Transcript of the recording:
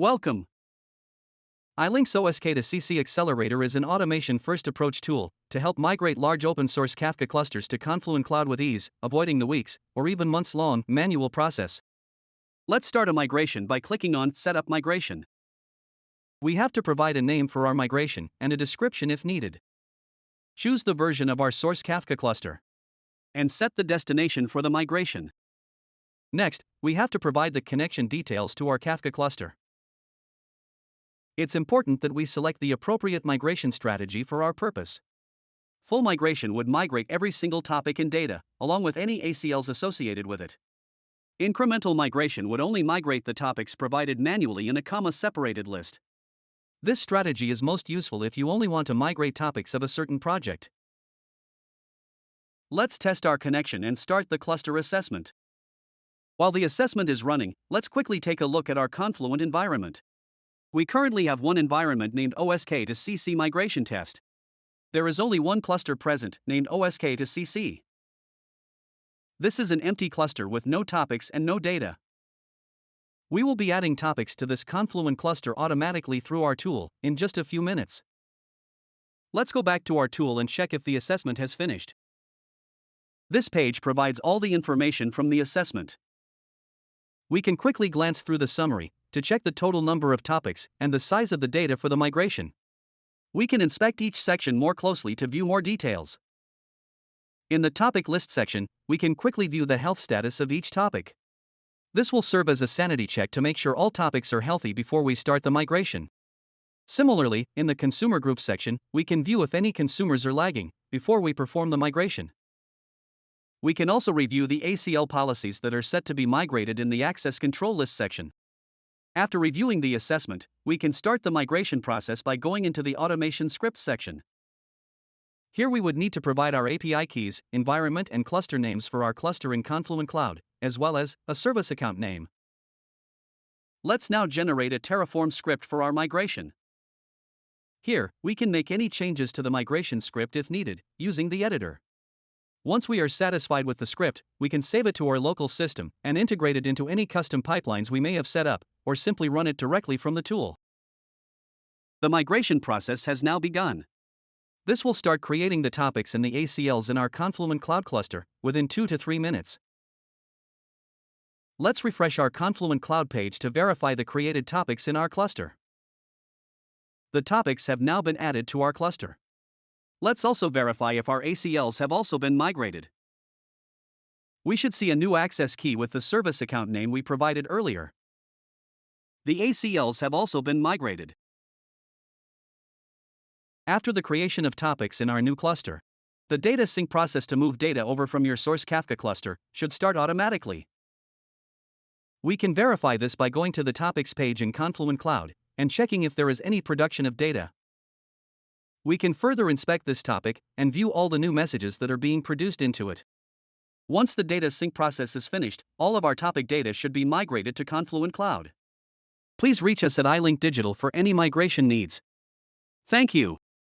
Welcome. iLink's OSK-To-CC Accelerator is an automation-first approach tool to help migrate large open-source Kafka clusters to Confluent Cloud with ease, avoiding the weeks or even months-long manual process. Let's start a migration by clicking on Set up Migration. We have to provide a name for our migration and a description if needed. Choose the version of our source Kafka cluster and set the destination for the migration. Next, we have to provide the connection details to our Kafka cluster. It's important that we select the appropriate migration strategy for our purpose. Full migration would migrate every single topic and data, along with any ACLs associated with it. Incremental migration would only migrate the topics provided manually in a comma-separated list. This strategy is most useful if you only want to migrate topics of a certain project. Let's test our connection and start the cluster assessment. While the assessment is running, let's quickly take a look at our Confluent environment. We currently have one environment named OSK-To-CC Migration Test. There is only one cluster present, named OSK-To-CC. This is an empty cluster with no topics and no data. We will be adding topics to this Confluent cluster automatically through our tool in just a few minutes. Let's go back to our tool and check if the assessment has finished. This page provides all the information from the assessment. We can quickly glance through the summary to check the total number of topics and the size of the data for the migration. We can inspect each section more closely to view more details. In the topic list section, we can quickly view the health status of each topic. This will serve as a sanity check to make sure all topics are healthy before we start the migration. Similarly, in the consumer group section, we can view if any consumers are lagging before we perform the migration. We can also review the ACL policies that are set to be migrated in the access control list section. After reviewing the assessment, we can start the migration process by going into the automation scripts section. Here we would need to provide our API keys, environment and cluster names for our cluster in Confluent Cloud, as well as a service account name. Let's now generate a Terraform script for our migration. Here, we can make any changes to the migration script if needed, using the editor. Once we are satisfied with the script, we can save it to our local system and integrate it into any custom pipelines we may have set up, or simply run it directly from the tool. The migration process has now begun. This will start creating the topics and the ACLs in our Confluent Cloud cluster within 2 to 3 minutes. Let's refresh our Confluent Cloud page to verify the created topics in our cluster. The topics have now been added to our cluster. Let's also verify if our ACLs have also been migrated. We should see a new access key with the service account name we provided earlier. The ACLs have also been migrated. After the creation of topics in our new cluster, the data sync process to move data over from your source Kafka cluster should start automatically. We can verify this by going to the topics page in Confluent Cloud and checking if there is any production of data. We can further inspect this topic and view all the new messages that are being produced into it. Once the data sync process is finished, all of our topic data should be migrated to Confluent Cloud. Please reach us at iLink Digital for any migration needs. Thank you.